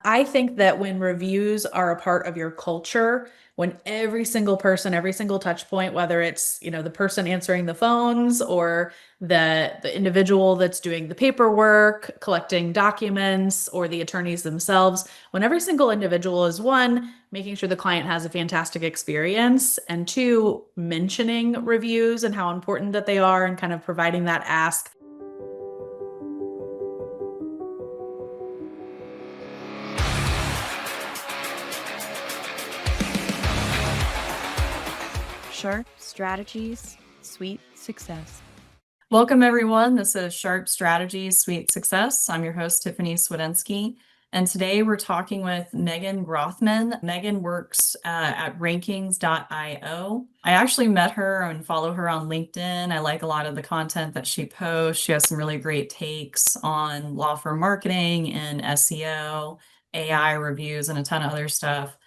I think that when reviews are a part of your culture, when every single person, every single touch point, whether it's, the person answering the phones or the individual that's doing the paperwork, collecting documents, or the attorneys themselves, when every single individual is one, making sure the client has a fantastic experience, and two, mentioning reviews and how important that they are and kind of providing that ask. Sharp Strategies, Sweet Success. Welcome, everyone. This is Sharp Strategies, Sweet Success. I'm your host, Tiffany Swidensky. And today we're talking with Megan Grothman. Megan works at rankings.io. I actually met her and follow her on LinkedIn. I like a lot of the content that she posts. She has some really great takes on law firm marketing and SEO, AI reviews, and a ton of other stuff.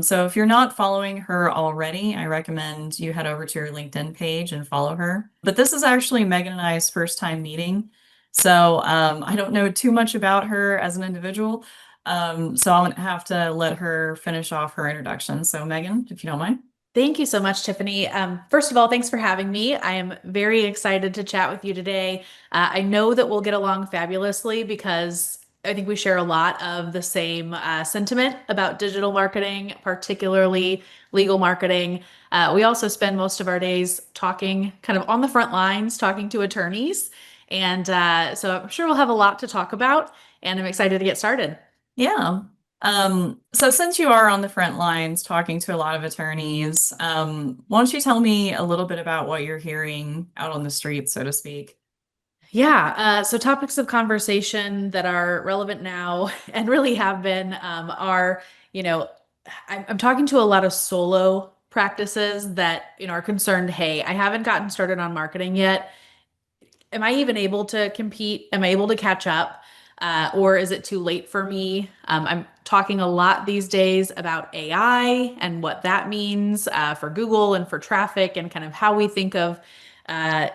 So if you're not following her already, I recommend you head over to her LinkedIn page and follow her. But this is actually Megan and I's first time meeting. So I don't know too much about her as an individual. So I'm gonna have to let her finish off her introduction. So Megan, if you don't mind. Thank you so much, Tiffany. First of all, thanks for having me. I am very excited to chat with you today. I know that we'll get along fabulously because I think we share a lot of the same sentiment about digital marketing, particularly legal marketing. We also spend most of our days talking kind of on the front lines, talking to attorneys. And so I'm sure we'll have a lot to talk about, and I'm excited to get started. Yeah. So since you are on the front lines talking to a lot of attorneys, why don't you tell me a little bit about what you're hearing out on the street, so to speak? Yeah, so topics of conversation that are relevant now and really have been are, you know, I'm talking to a lot of solo practices that, are concerned, hey, I haven't gotten started on marketing yet. Am I even able to compete? Am I able to catch up? Or is it too late for me? I'm talking a lot these days about AI and what that means for Google and for traffic and kind of how we think of uh,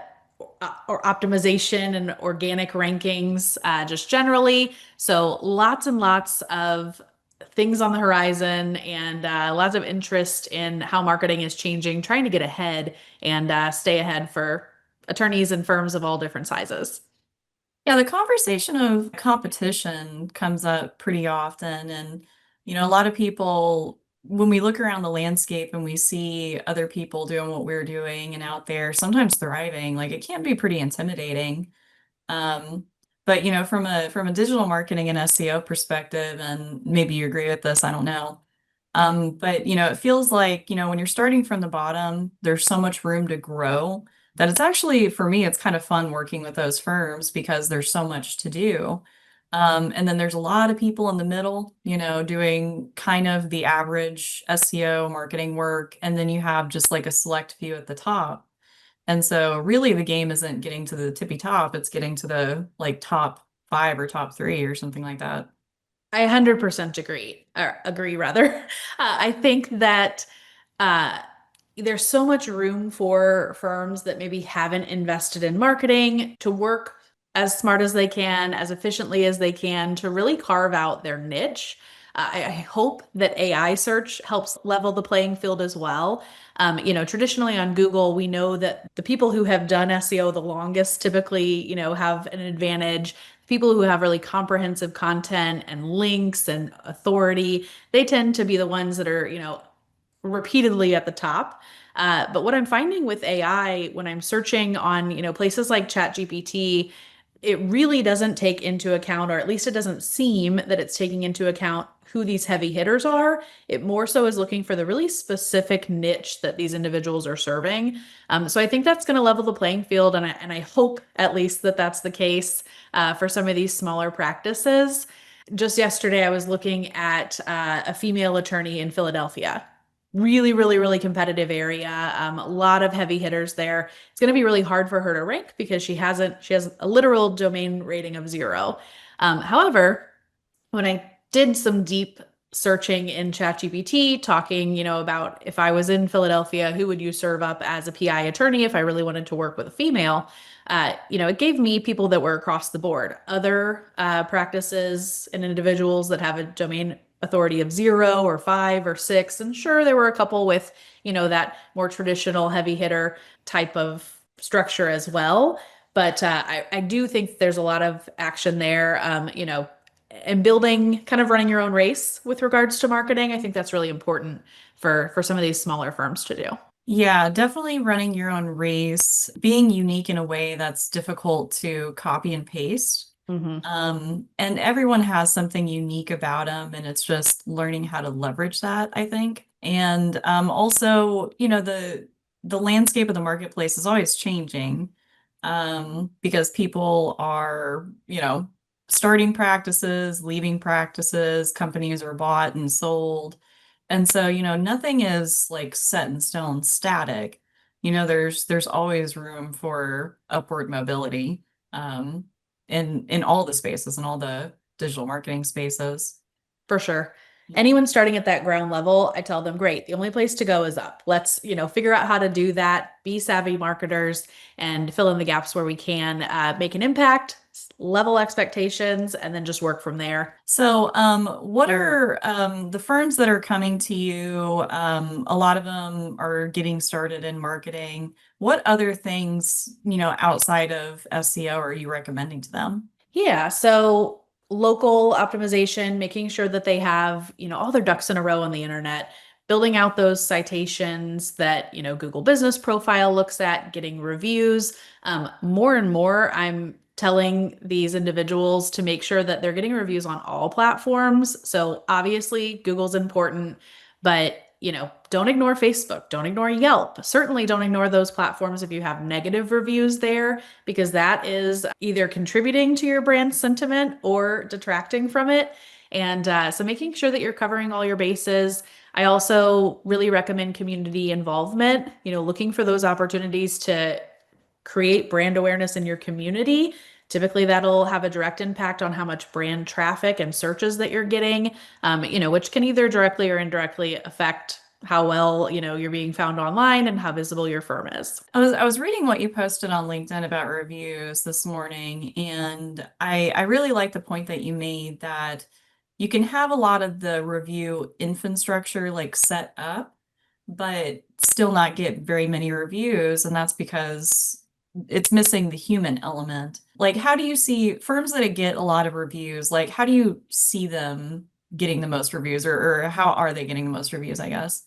or optimization and organic rankings just generally. So lots and lots of things on the horizon and lots of interest in how marketing is changing, trying to get ahead and stay ahead for attorneys and firms of all different sizes. Yeah, the conversation of competition comes up pretty often. And, a lot of people, when we look around the landscape and we see other people doing what we're doing and out there, sometimes thriving, like it can be pretty intimidating. Um, but from a digital marketing and SEO perspective, and maybe you agree with this, I don't know. But it feels like, when you're starting from the bottom, there's so much room to grow that it's actually, for me, it's kind of fun working with those firms because there's so much to do. And then there's a lot of people in the middle, doing kind of the average SEO marketing work. And then you have just like a select few at the top. And so really the game isn't getting to the tippy top, it's getting to the like top five or top three or something like that. I 100% agree, or agree rather. I think that uh, there's so much room for firms that maybe haven't invested in marketing to work as smart as they can, as efficiently as they can to really carve out their niche. I hope that AI search helps level the playing field as well. Traditionally on Google, we know that the people who have done SEO the longest typically, have an advantage. People who have really comprehensive content and links and authority, they tend to be the ones that are, repeatedly at the top. But what I'm finding with AI when I'm searching on, places like ChatGPT, it really doesn't take into account, or at least it doesn't seem that it's taking into account who these heavy hitters are. It more so is looking for the really specific niche that these individuals are serving. So I think that's going to level the playing field, and I hope at least that that's the case for some of these smaller practices. Just yesterday, I was looking at a female attorney in Philadelphia. Really, really, really competitive area. A lot of heavy hitters there. It's going to be really hard for her to rank because she has a literal domain rating of 0. However, when I did some deep searching in ChatGPT, talking, about if I was in Philadelphia, who would you serve up as a PI attorney if I really wanted to work with a female? It gave me people that were across the board, other practices and individuals that have a domain authority of 0 or 5 or 6. And sure, there were a couple with, that more traditional heavy hitter type of structure as well. But I do think there's a lot of action there. And building, kind of running your own race with regards to marketing. I think that's really important for some of these smaller firms to do. Yeah, definitely running your own race, being unique in a way that's difficult to copy and paste. Hmm. And everyone has something unique about them, and it's just learning how to leverage that, I think. And also, the landscape of the marketplace is always changing, because people are, starting practices, leaving practices, companies are bought and sold. And so, nothing is like set in stone static. There's always room for upward mobility. Um, in all the spaces and all the digital marketing spaces. For sure. Yeah. Anyone starting at that ground level, I tell them, great. The only place to go is up. Let's, figure out how to do that, be savvy marketers, and fill in the gaps where we can, make an impact, level expectations, and then just work from there. So, what are the firms that are coming to you? A lot of them are getting started in marketing. What other things, outside of SEO are you recommending to them? Yeah, so local optimization, making sure that they have, all their ducks in a row on the internet, building out those citations that, Google Business Profile looks at, getting reviews. More and more, I'm telling these individuals to make sure that they're getting reviews on all platforms. So obviously, Google's important, but don't ignore Facebook, don't ignore Yelp. Certainly don't ignore those platforms if you have negative reviews there, because that is either contributing to your brand sentiment or detracting from it. And so making sure that you're covering all your bases. I also really recommend community involvement, looking for those opportunities to create brand awareness in your community. Typically, that'll have a direct impact on how much brand traffic and searches that you're getting, which can either directly or indirectly affect how well, you're being found online and how visible your firm is. I was reading what you posted on LinkedIn about reviews this morning, and I really like the point that you made that you can have a lot of the review infrastructure like set up, but still not get very many reviews, and that's because it's missing the human element. Like, how do you see firms that get a lot of reviews? Like, how do you see them getting the most reviews, or how are they getting the most reviews, I guess?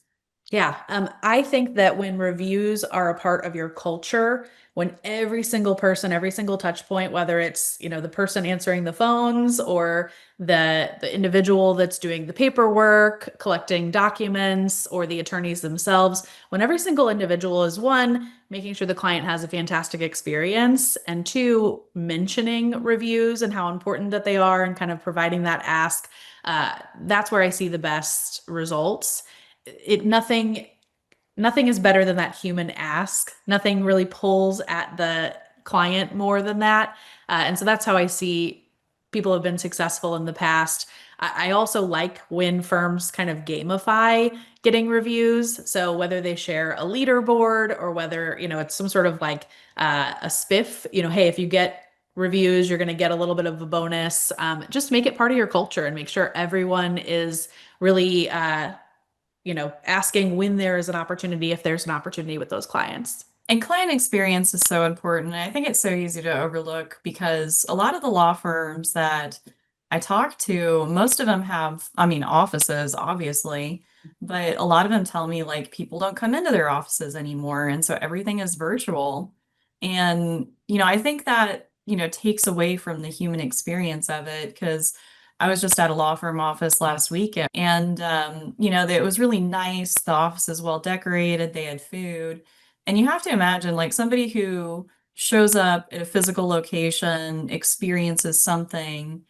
Yeah, I think that when reviews are a part of your culture, when every single person, every single touch point, whether it's, the person answering the phones or the individual that's doing the paperwork, collecting documents, or the attorneys themselves, when every single individual is one, making sure the client has a fantastic experience, and two, mentioning reviews and how important that they are and kind of providing that ask, that's where I see the best results. it nothing is better than that human ask. Nothing really pulls at the client more than that. And so that's how I see people have been successful in the past. I also like when firms kind of gamify getting reviews. So whether they share a leaderboard or whether, it's some sort of like a spiff, hey, if you get reviews, you're going to get a little bit of a bonus. Just make it part of your culture and make sure everyone is really, asking when there is an opportunity, if there's an opportunity with those clients. And client experience is so important. And I think it's so easy to overlook because a lot of the law firms that I talk to, most of them have, I mean, offices, obviously, but a lot of them tell me like people don't come into their offices anymore. And so everything is virtual. And, I think that, takes away from the human experience of it because I was just at a law firm office last weekend and, it was really nice. The office is well decorated. They had food. And you have to imagine like somebody who shows up at a physical location, experiences something,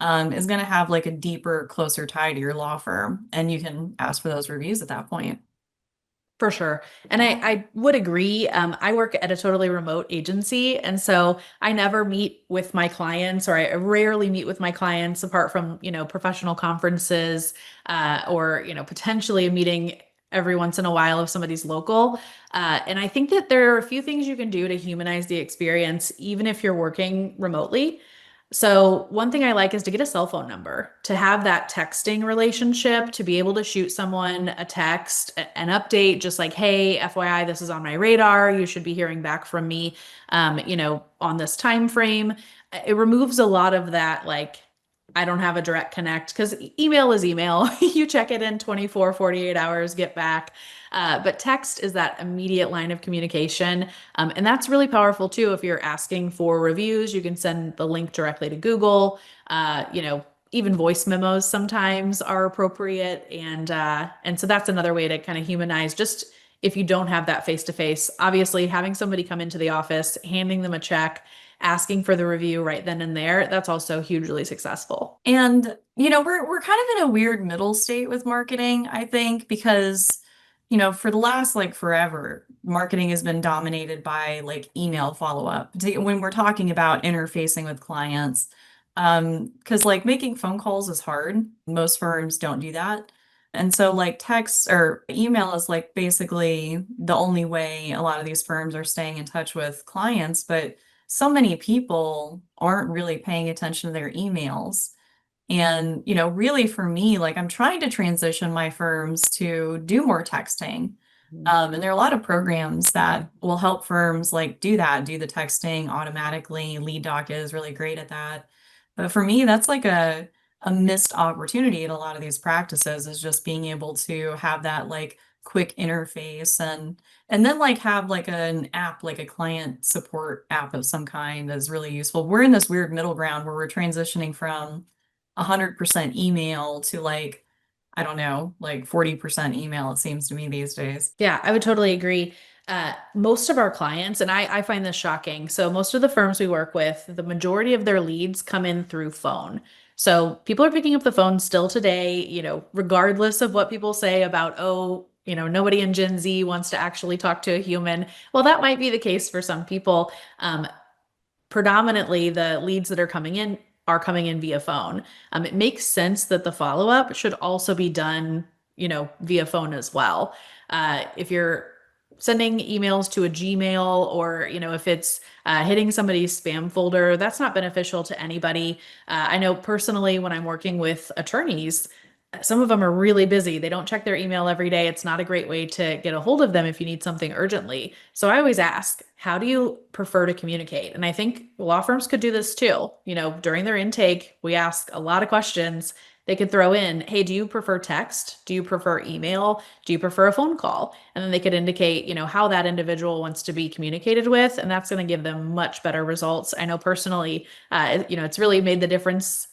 is going to have like a deeper, closer tie to your law firm. And you can ask for those reviews at that point. For sure. And I would agree. I work at a totally remote agency. And so I never meet with my clients, or I rarely meet with my clients apart from, professional conferences, or, potentially a meeting every once in a while if somebody's local. And I think that there are a few things you can do to humanize the experience, even if you're working remotely. So, one thing I like is to get a cell phone number, to have that texting relationship, to be able to shoot someone a text, an update, just like, hey, FYI, this is on my radar. You should be hearing back from me, on this time frame. It removes a lot of that, like, I don't have a direct connect because email is email. You check it in 24, 48 hours, get back. But text is that immediate line of communication. And that's really powerful too. If you're asking for reviews, you can send the link directly to Google. Even voice memos sometimes are appropriate. And so that's another way to kind of humanize, just if you don't have that face to face. Obviously, having somebody come into the office, handing them a check, asking for the review right then and there, that's also hugely successful. And, we're kind of in a weird middle state with marketing, I think, because, for the last like forever, marketing has been dominated by like email follow-up, when we're talking about interfacing with clients. Because like making phone calls is hard. Most firms don't do that. And so like text or email is like basically the only way a lot of these firms are staying in touch with clients, but so many people aren't really paying attention to their emails. And, really for me, like I'm trying to transition my firms to do more texting. And there are a lot of programs that will help firms like do that, do the texting automatically. Lead Doc is really great at that. But for me, that's like a missed opportunity in a lot of these practices, is just being able to have that like quick interface, and then like have like an app, like a client support app of some kind that's really useful. We're in this weird middle ground where we're transitioning from 100% email to like, I don't know, like 40% email, it seems to me these days. Yeah, I would totally agree. Most of our clients, and I find this shocking. So, most of the firms we work with, the majority of their leads come in through phone. So, people are picking up the phone still today, regardless of what people say about, oh, nobody in Gen Z wants to actually talk to a human. Well, that might be the case for some people. Predominantly, the leads that are coming in via phone. It makes sense that the follow up should also be done, via phone as well. If you're sending emails to a Gmail, or if it's hitting somebody's spam folder, that's not beneficial to anybody. I know personally, when I'm working with attorneys, some of them are really busy. They don't check their email every day. It's not a great way to get a hold of them if you need something urgently. So I always ask, how do you prefer to communicate? And I think law firms could do this too. During their intake, we ask a lot of questions. They could throw in, hey, do you prefer text? Do you prefer email? Do you prefer a phone call? And then they could indicate, how that individual wants to be communicated with. And that's going to give them much better results. I know personally, it's really made the difference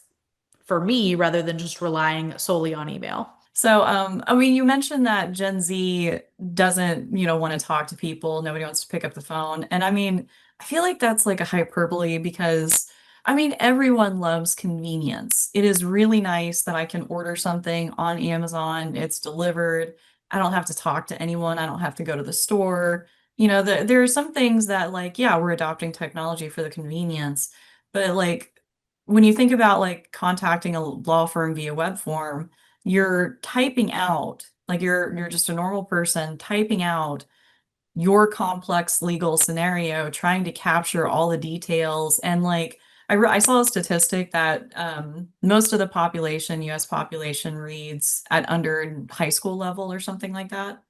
for me, rather than just relying solely on email. So, I mean, you mentioned that Gen Z doesn't, want to talk to people. Nobody wants to pick up the phone. And I mean, I feel like that's like a hyperbole because, I mean, everyone loves convenience. It is really nice that I can order something on Amazon, it's delivered. I don't have to talk to anyone. I don't have to go to the store. There are some things that, like, yeah, we're adopting technology for the convenience, but like, when you think about like contacting a law firm via web form, you're typing out, like you're just a normal person typing out your complex legal scenario, trying to capture all the details. And like I saw a statistic that most of the population, US population, reads at under high school level or something like that.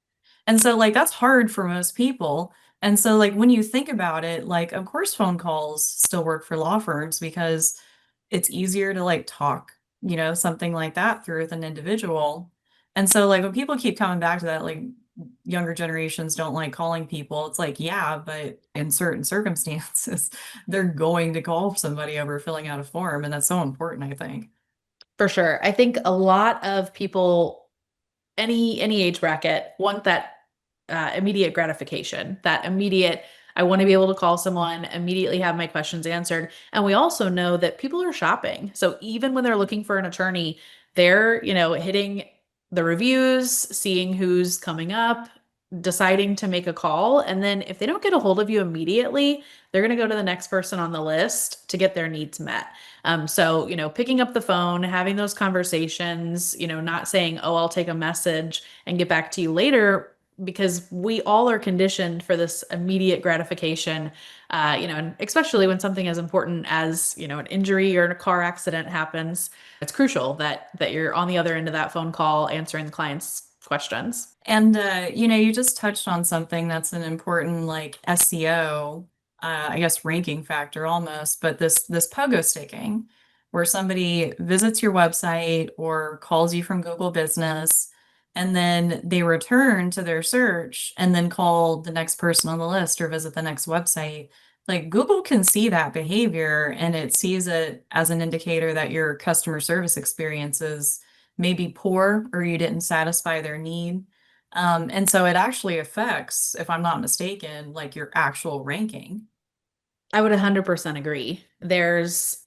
And so like that's hard for most people. And so like when you think about it, like of course phone calls still work for law firms because it's easier to like talk, something like that through with an individual. And so like when people keep coming back to that, like younger generations don't like calling people, it's like, yeah, but in certain circumstances, they're going to call somebody over filling out a form. And that's so important, I think. For sure. I think a lot of people, any age bracket, want that immediate gratification, that immediate, I want to be able to call someone, immediately have my questions answered. And we also know that people are shopping. So even when they're looking for an attorney, they're, hitting the reviews, seeing who's coming up, deciding to make a call. And then if they don't get a hold of you immediately, they're going to go to the next person on the list to get their needs met. So, picking up the phone, having those conversations, not saying, oh, I'll take a message and get back to you later, because we all are conditioned for this immediate gratification, and especially when something as important as, an injury or a car accident happens, it's crucial that you're on the other end of that phone call answering the client's questions. And you just touched on something that's an important like SEO, I guess ranking factor almost, but this pogo sticking, where somebody visits your website or calls you from Google Business, and then they return to their search and then call the next person on the list or visit the next website. Like Google can see that behavior and it sees it as an indicator that your customer service experience is maybe poor or you didn't satisfy their need. And so it actually affects, if I'm not mistaken, like your actual ranking. I would 100% agree. There's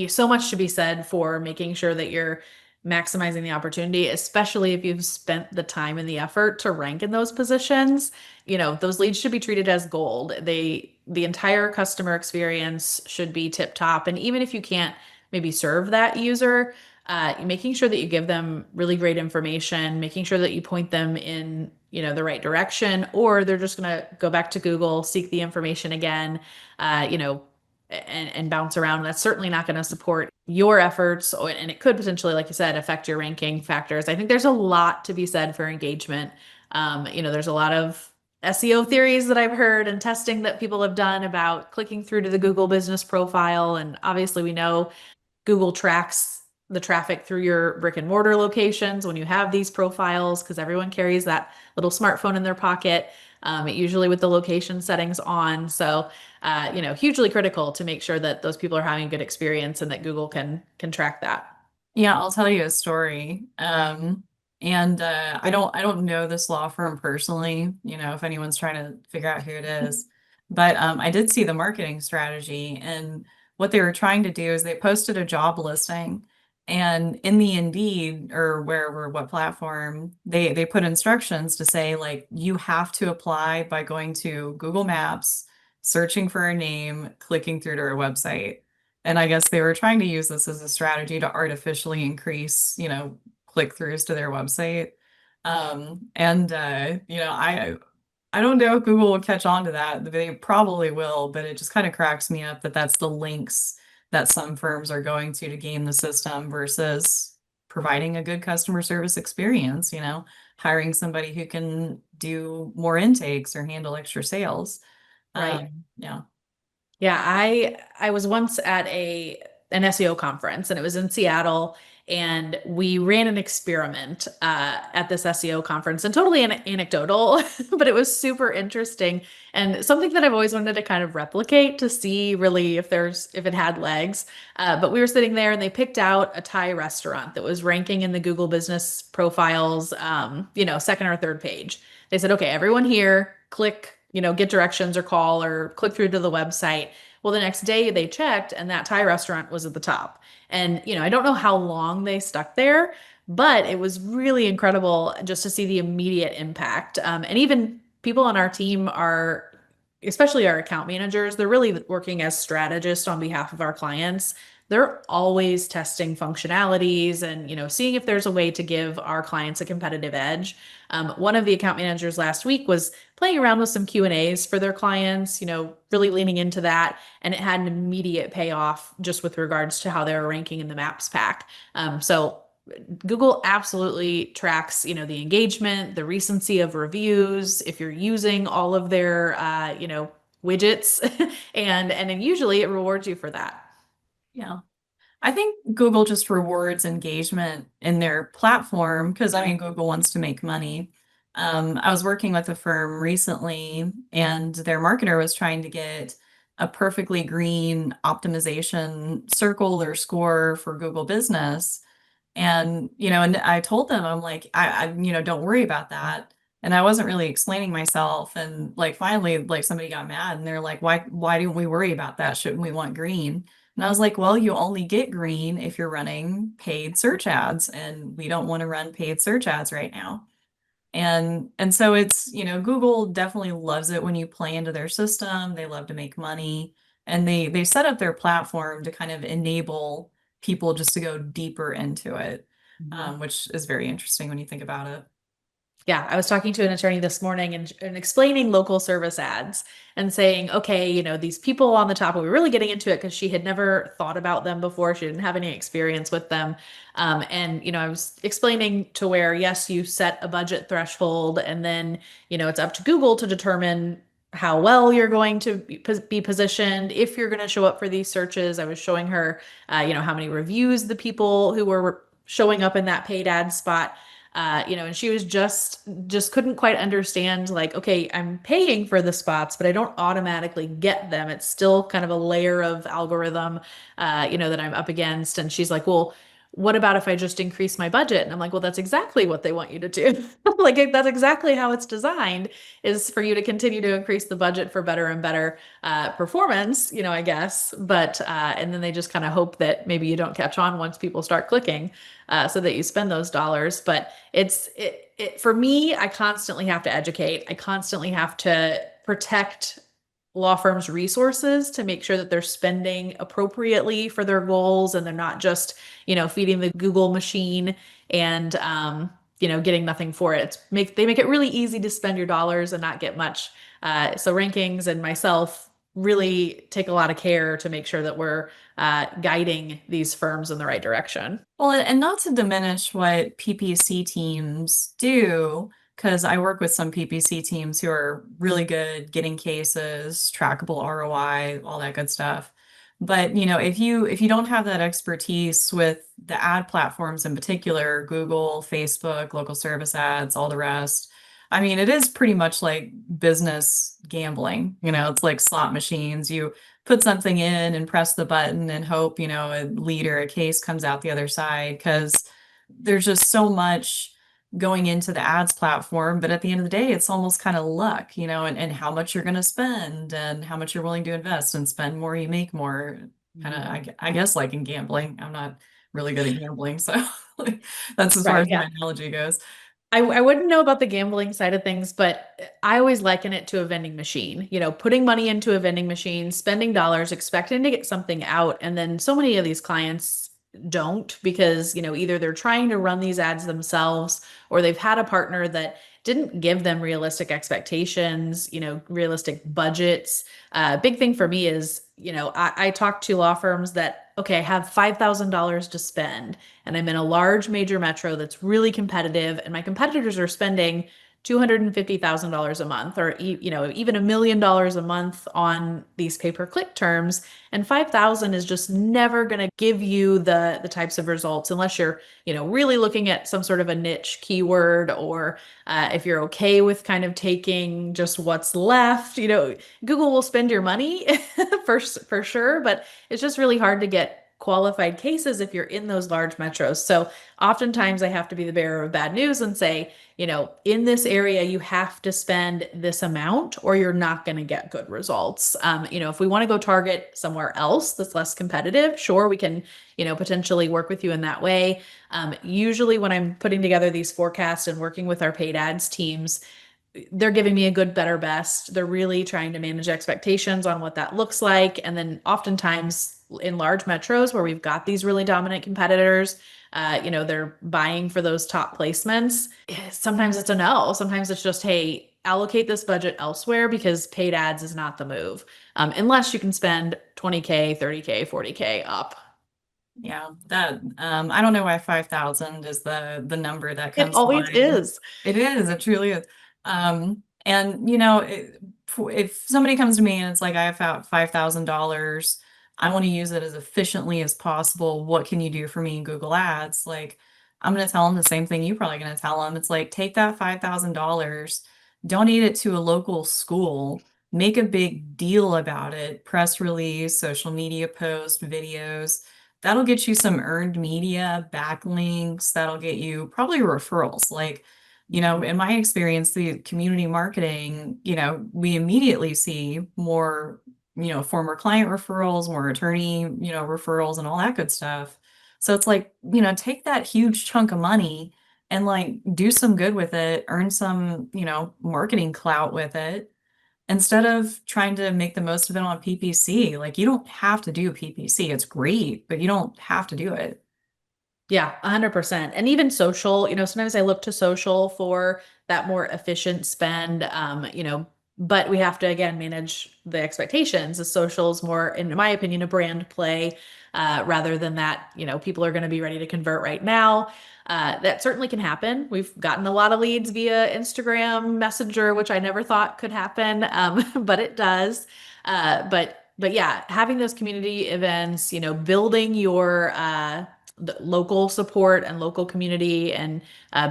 so much to be said for making sure that you're maximizing the opportunity, especially if you've spent the time and the effort to rank in those positions. Those leads should be treated as gold. The entire customer experience should be tip top. And even if you can't maybe serve that user, making sure that you give them really great information, making sure that you point them in, the right direction, or they're just going to go back to Google, seek the information again, uh, you know, and bounce around. That's certainly not going to support your efforts, and it could potentially, like you said, affect your ranking factors. I think there's a lot to be said for engagement. There's a lot of SEO theories that I've heard and testing that people have done about clicking through to the Google business profile. And obviously, we know Google tracks the traffic through your brick and mortar locations when you have these profiles, because everyone carries that little smartphone in their pocket, usually with the location settings on. So, hugely critical to make sure that those people are having a good experience and that Google can track that. Yeah, I'll tell you a story. And I don't know this law firm personally, if anyone's trying to figure out who it is. But I did see the marketing strategy, and what they were trying to do is they posted a job listing, and in the Indeed or wherever, what platform, they put instructions to say like you have to apply by going to Google Maps, searching for a name, clicking through to our website. And I guess they were trying to use this as a strategy to artificially increase, click-throughs to their website. And I don't know if Google will catch on to that. They probably will, but it just kind of cracks me up that that's the links that some firms are going to game the system versus providing a good customer service experience, hiring somebody who can do more intakes or handle extra sales. Right. Yeah. Yeah, I was once at an SEO conference, and it was in Seattle, and we ran an experiment at this SEO conference, and totally anecdotal, but it was super interesting and something that I've always wanted to kind of replicate to see really if it had legs. But we were sitting there, and they picked out a Thai restaurant that was ranking in the Google business profiles, second or third page. They said, okay, everyone here, click, get directions or call or click through to the website. Well, the next day they checked, and that Thai restaurant was at the top. And, I don't know how long they stuck there, but it was really incredible just to see the immediate impact. And even people on our team are, especially our account managers, they're really working as strategists on behalf of our clients. They're always testing functionalities and, seeing if there's a way to give our clients a competitive edge. One of the account managers last week was playing around with some Q&As for their clients, really leaning into that. And it had an immediate payoff just with regards to how they were ranking in the Maps pack. So Google absolutely tracks, the engagement, the recency of reviews, if you're using all of their, widgets, and then usually it rewards you for that. Yeah. I think Google just rewards engagement in their platform because I mean, Google wants to make money. I was working with a firm recently, and their marketer was trying to get a perfectly green optimization circle or score for Google Business. And I told them, I'm like, don't worry about that. And I wasn't really explaining myself. And like finally, like somebody got mad and they're like, why don't we worry about that? Shouldn't we want green? And I was like, well, you only get green if you're running paid search ads, and we don't want to run paid search ads right now. And so it's, Google definitely loves it when you play into their system. They love to make money, and they set up their platform to kind of enable people just to go deeper into it, Mhm. which is very interesting when you think about it. Yeah, I was talking to an attorney this morning and explaining local service ads and saying, okay, these people on the top, we were really getting into it because she had never thought about them before. She didn't have any experience with them. And I was explaining to where, yes, you set a budget threshold and then, it's up to Google to determine how well you're going to be positioned, if you're going to show up for these searches. I was showing her, how many reviews the people who were showing up in that paid ad spot, and she was just couldn't quite understand, like, okay, I'm paying for the spots, but I don't automatically get them. It's still kind of a layer of algorithm, that I'm up against. And she's like, well, what about if I just increase my budget? And I'm like, well, that's exactly what they want you to do. Like, that's exactly how it's designed, is for you to continue to increase the budget for better and better performance, I guess. But and then they just kind of hope that maybe you don't catch on once people start clicking, so that you spend those dollars. But for me, I constantly have to educate. I constantly have to protect law firms' resources to make sure that they're spending appropriately for their goals and they're not just, feeding the Google machine and getting nothing for it. They make it really easy to spend your dollars and not get much. So rankings and myself really take a lot of care to make sure that we're guiding these firms in the right direction. Well, and not to diminish what PPC teams do, because I work with some PPC teams who are really good getting cases, trackable ROI, all that good stuff. But if you don't have that expertise with the ad platforms in particular, Google, Facebook, local service ads, all the rest, I mean, it is pretty much like business gambling. It's like slot machines. You put something in and press the button and hope, a lead or a case comes out the other side, because there's just so much going into the ads platform. But at the end of the day, it's almost kind of luck, and how much you're going to spend and how much you're willing to invest, and spend more, you make more. Kind of, I guess, like in gambling. I'm not really good at gambling, so that's as far Right. as Yeah. my analogy goes. I wouldn't know about the gambling side of things, but I always liken it to a vending machine. Putting money into a vending machine, spending dollars, expecting to get something out. And then so many of these clients don't, because, either they're trying to run these ads themselves, or they've had a partner that didn't give them realistic expectations, realistic budgets. Big thing for me is, I talk to law firms that, okay, I have $5,000 to spend and I'm in a large major metro that's really competitive, and my competitors are spending $250,000 a month, or even $1 million a month on these pay-per-click terms, and 5,000 is just never going to give you the types of results unless you're really looking at some sort of a niche keyword, or if you're okay with kind of taking just what's left. Google will spend your money for sure, but it's just really hard to get qualified cases if you're in those large metros. So oftentimes I have to be the bearer of bad news and say, in this area, you have to spend this amount or you're not going to get good results. If we want to go target somewhere else that's less competitive, sure, we can, potentially work with you in that way. Usually when I'm putting together these forecasts and working with our paid ads teams, they're giving me a good, better, best. They're really trying to manage expectations on what that looks like. And then oftentimes in large metros where we've got these really dominant competitors, they're buying for those top placements. Sometimes it's a no. Sometimes it's just, hey, allocate this budget elsewhere because paid ads is not the move. Unless you can spend 20K, 30K, 40K up. Yeah, that I don't know why 5,000 is the number that It comes to always mind. is. It is, it truly is. And if somebody comes to me and it's like, I have $5,000, I want to use it as efficiently as possible. What can you do for me in Google Ads? Like, I'm going to tell them the same thing you're probably going to tell them. It's like, take that $5,000, donate it to a local school, make a big deal about it, press release, social media post, videos. That'll get you some earned media, backlinks. That'll get you probably referrals. Like, in my experience, the community marketing, we immediately see more, former client referrals, more attorney, referrals, and all that good stuff. So it's like, take that huge chunk of money and like do some good with it, earn some, marketing clout with it instead of trying to make the most of it on PPC. Like you don't have to do PPC. It's great, but you don't have to do it. Yeah, 100%. And even social, sometimes I look to social for that more efficient spend, but we have to again manage the expectations. The social is more, in my opinion, a brand play, rather than that, people are going to be ready to convert right now. That certainly can happen. We've gotten a lot of leads via Instagram Messenger, which I never thought could happen, but it does. But yeah, having those community events, building your the local support and local community, and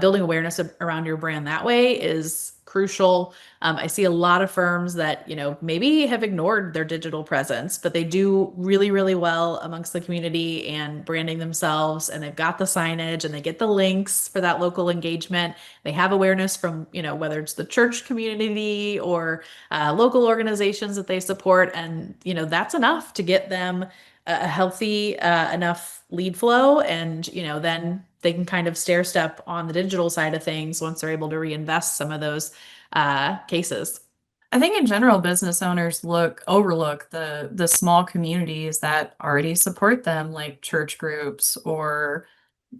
building awareness around your brand that way is crucial. I see a lot of firms that, maybe have ignored their digital presence, but they do really, really well amongst the community and branding themselves. And they've got the signage and they get the links for that local engagement. They have awareness from, whether it's the church community or local organizations that they support. And, that's enough to get them a healthy enough lead flow, and then they can kind of stair step on the digital side of things once they're able to reinvest some of those cases. I think in general, business owners overlook the small communities that already support them, like church groups or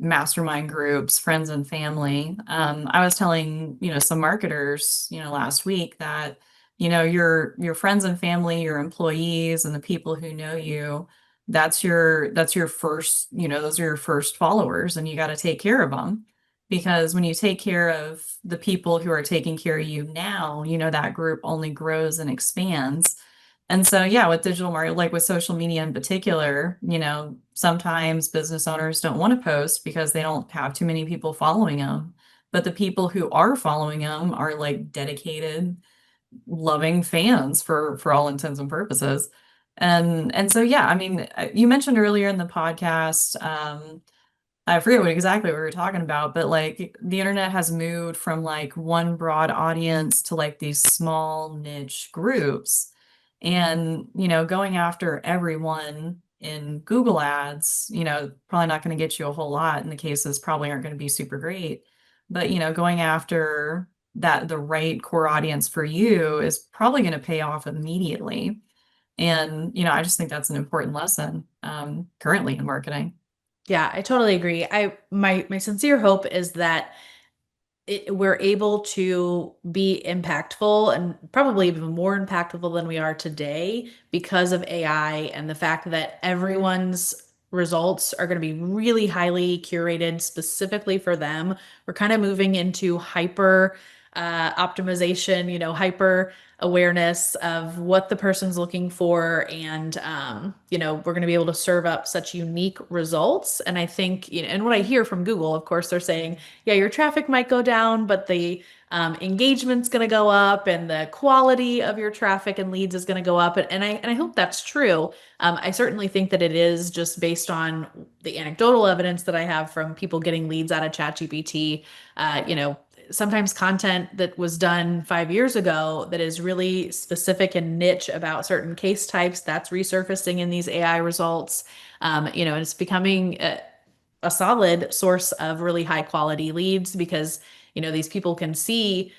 mastermind groups, friends and family. I was telling, some marketers, last week that, your friends and family, your employees and the people who know you, that's your first, those are your first followers, and you got to take care of them. Because when you take care of the people who are taking care of you now, that group only grows and expands. And so, yeah, with digital marketing, like with social media in particular, sometimes business owners don't want to post because they don't have too many people following them. But the people who are following them are like dedicated, loving fans for all intents and purposes. And so, yeah, I mean, you mentioned earlier in the podcast, I forget exactly what we were talking about, but like the internet has moved from like one broad audience to like these small niche groups. And, going after everyone in Google ads, probably not going to get you a whole lot, and the cases probably aren't going to be super great. But, going after the right core audience for you is probably going to pay off immediately. And, I just think that's an important lesson currently in marketing. Yeah, I totally agree. My sincere hope is that we're able to be impactful, and probably even more impactful than we are today, because of AI and the fact that everyone's results are going to be really highly curated specifically for them. We're kind of moving into hyper optimization, hyper awareness of what the person's looking for. And, we're going to be able to serve up such unique results. And I think, and what I hear from Google, of course, they're saying, yeah, your traffic might go down, but the engagement's going to go up, and the quality of your traffic and leads is going to go up. And I hope that's true. I certainly think that it is, just based on the anecdotal evidence that I have from people getting leads out of ChatGPT. Sometimes content that was done 5 years ago that is really specific and niche about certain case types, that's resurfacing in these AI results. And it's becoming a solid source of really high quality leads, because these people can see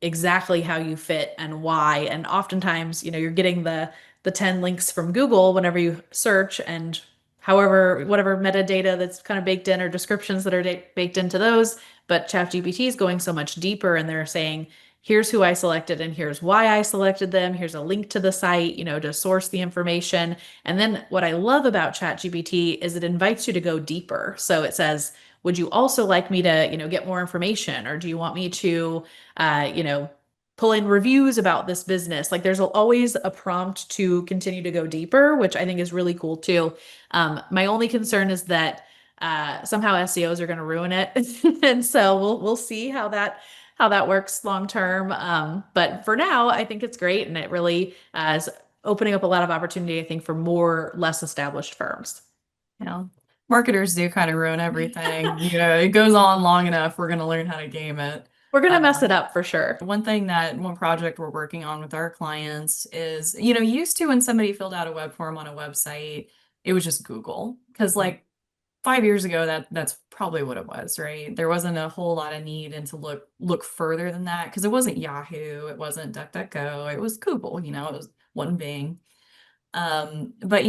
exactly how you fit and why. And oftentimes, you're getting the 10 links from Google whenever you search, and however, whatever metadata that's kind of baked in, or descriptions that are baked into those. But ChatGPT is going so much deeper, and they're saying, here's who I selected and here's why I selected them. Here's a link to the site, to source the information. And then what I love about ChatGPT is it invites you to go deeper. So it says, would you also like me to, get more information? Or do you want me to, pull in reviews about this business? Like, there's always a prompt to continue to go deeper, which I think is really cool too. My only concern is that somehow SEOs are going to ruin it. And so we'll see how that works long term. But for now, I think it's great. And it really is opening up a lot of opportunity, I think, for more less established firms. Marketers do kind of ruin everything. It goes on long enough, we're going to learn how to game it. We're going to mess it up for sure. One project we're working on with our clients is, used to, when somebody filled out a web form on a website, it was just Google. Because like 5 years ago, that's probably what it was, right? There wasn't a whole lot of need and to look further than that because it wasn't Yahoo, it wasn't DuckDuckGo, it was Google, it was one Bing. But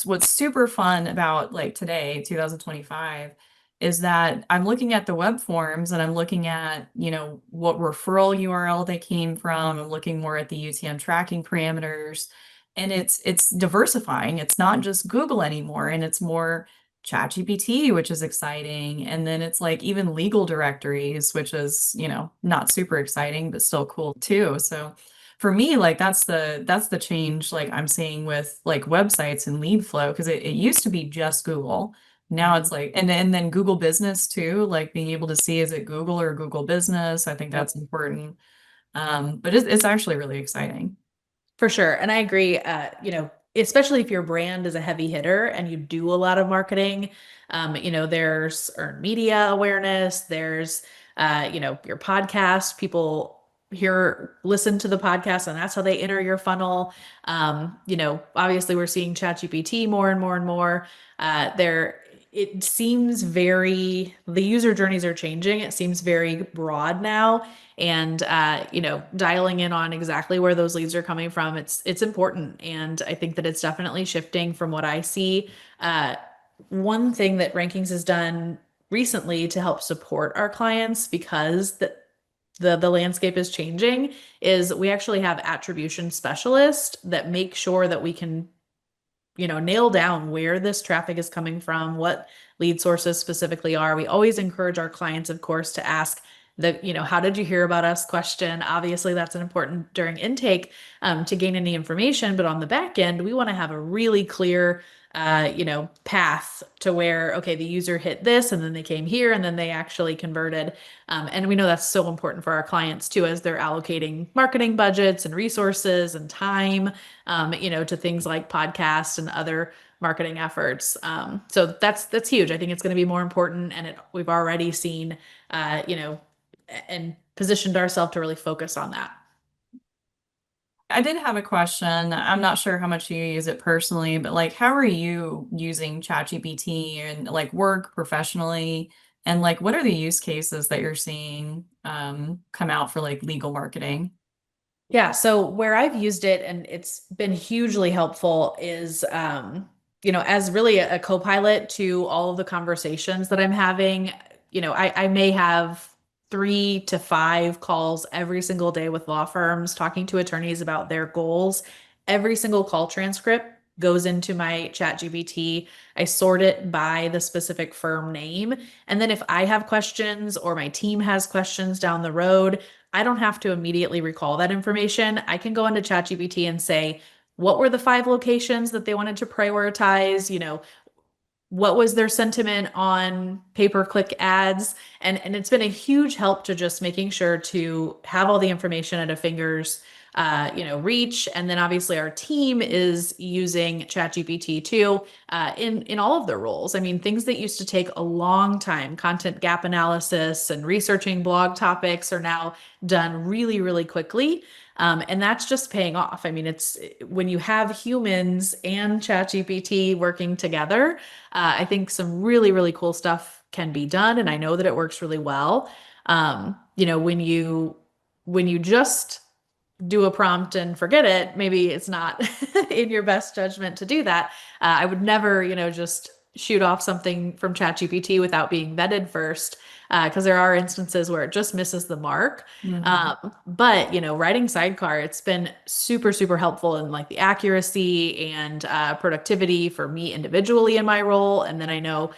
what's super fun about like today, 2025, is that I'm looking at the web forms and I'm looking at, what referral URL they came from. I'm looking more at the UTM tracking parameters, and it's diversifying. It's not just Google anymore, and it's more ChatGPT, which is exciting. And then it's like even legal directories, which is, not super exciting, but still cool too. So for me, like that's the change like I'm seeing with like websites and lead flow because it used to be just Google. Now it's like and then Google Business too, like being able to see is it Google or Google Business. I think Yep. that's important. But it's actually really exciting. For sure. And I agree, especially if your brand is a heavy hitter and you do a lot of marketing, there's earned media awareness, there's, your podcast, people listen to the podcast, and that's how they enter your funnel. Obviously we're seeing ChatGPT more and more and more. It seems the user journeys are changing. It seems very broad now, and dialing in on exactly where those leads are coming from, it's important, and I think that it's definitely shifting from what I see. One thing that rankings has done recently to help support our clients, because the landscape is changing, is we actually have attribution specialists that make sure that we can nail down where this traffic is coming from, what lead sources specifically are. We always encourage our clients, of course, to ask how did you hear about us question. Obviously, that's an important during intake, to gain any information. But on the back end, we want to have a really clear, path to where, okay, the user hit this and then they came here and then they actually converted. And we know that's so important for our clients too, as they're allocating marketing budgets and resources and time, to things like podcasts and other marketing efforts. So that's huge. I think it's going to be more important, and we've already seen, and positioned ourselves to really focus on that. I did have a question. I'm not sure how much you use it personally, but like, how are you using ChatGPT and like work professionally? And like, what are the use cases that you're seeing come out for like legal marketing? Yeah, so where I've used it and it's been hugely helpful is, as really a co-pilot to all of the conversations that I'm having. I may have 3 to 5 calls every single day with law firms talking to attorneys about their goals. Every single call transcript goes into my chat GPT. I sort it by the specific firm name. And then if I have questions or my team has questions down the road, I don't have to immediately recall that information. I can go into ChatGPT and say, what were the 5 locations that they wanted to prioritize? What was their sentiment on pay-per-click ads? And it's been a huge help to just making sure to have all the information at a finger's reach. And then obviously our team is using ChatGPT too, in all of their roles. I mean, things that used to take a long time, content gap analysis and researching blog topics, are now done really, really quickly. And that's just paying off. I mean, it's when you have humans and ChatGPT working together, I think some really, really cool stuff can be done. And I know that it works really well. When you just do a prompt and forget it, maybe it's not in your best judgment to do that. I would never, just shoot off something from ChatGPT without being vetted first, because there are instances where it just misses the mark. Mhm. But writing sidecar, it's been super, super helpful in like the accuracy and productivity for me individually in my role, and then I know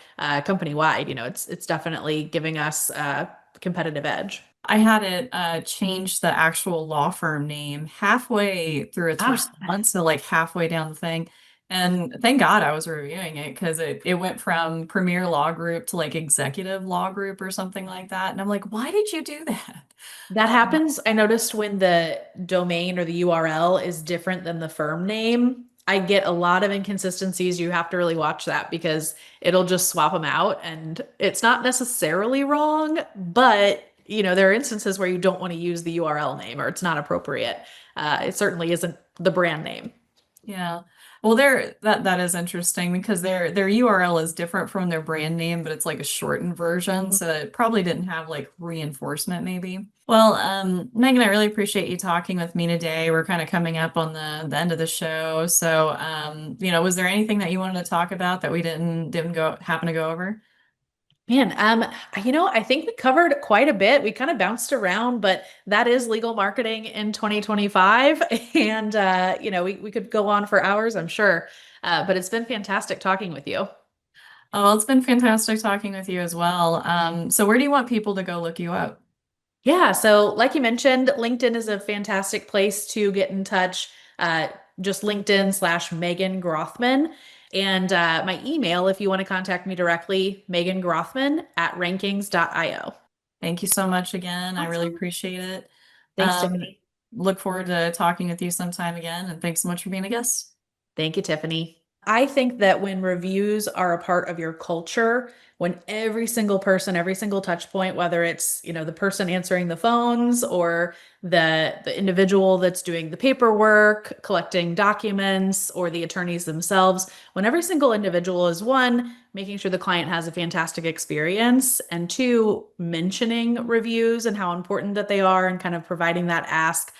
company wide, it's definitely giving us a competitive edge. I had it change the actual law firm name halfway through its Ah, response, so like halfway down the thing. And thank God I was reviewing it because it went from Premier Law Group to like Executive Law Group or something like that. And I'm like, why did you do that? that Um, happens. I noticed when the domain or the URL is different than the firm name, I get a lot of inconsistencies. You have to really watch that because it'll just swap them out, and it's not necessarily wrong, but there are instances where you don't want to use the URL name or it's not appropriate. It certainly isn't the brand name. yeah. Well, that is interesting because their URL is different from their brand name, but it's like a shortened version, so it probably didn't have like reinforcement maybe. Well, Megan, I really appreciate you talking with me today. We're kind of coming up on the end of the show. So, was there anything that you wanted to talk about that we didn't go happen to go over? Man, I think we covered quite a bit. We kind of bounced around, but that is legal marketing in 2025. And we could go on for hours, I'm sure. But it's been fantastic talking with you. Oh, well, it's been fantastic talking with you as well. So where do you want people to go look you up? Yeah, so like you mentioned, LinkedIn is a fantastic place to get in touch. Just LinkedIn/Megan Grothman. And my email, if you want to contact me directly, Megan Grothman at rankings.io. Thank you so much again. I really Awesome. appreciate it. Thanks, Um, Tiffany. Look forward to talking with you sometime again, and thanks so much for being a guest. Thank you, Tiffany. I think that when reviews are a part of your culture, when every single person, every single touch point, whether it's, the person answering the phones or the individual that's doing the paperwork, collecting documents, or the attorneys themselves, when every single individual is one, making sure the client has a fantastic experience, and two, mentioning reviews and how important that they are and kind of providing that ask.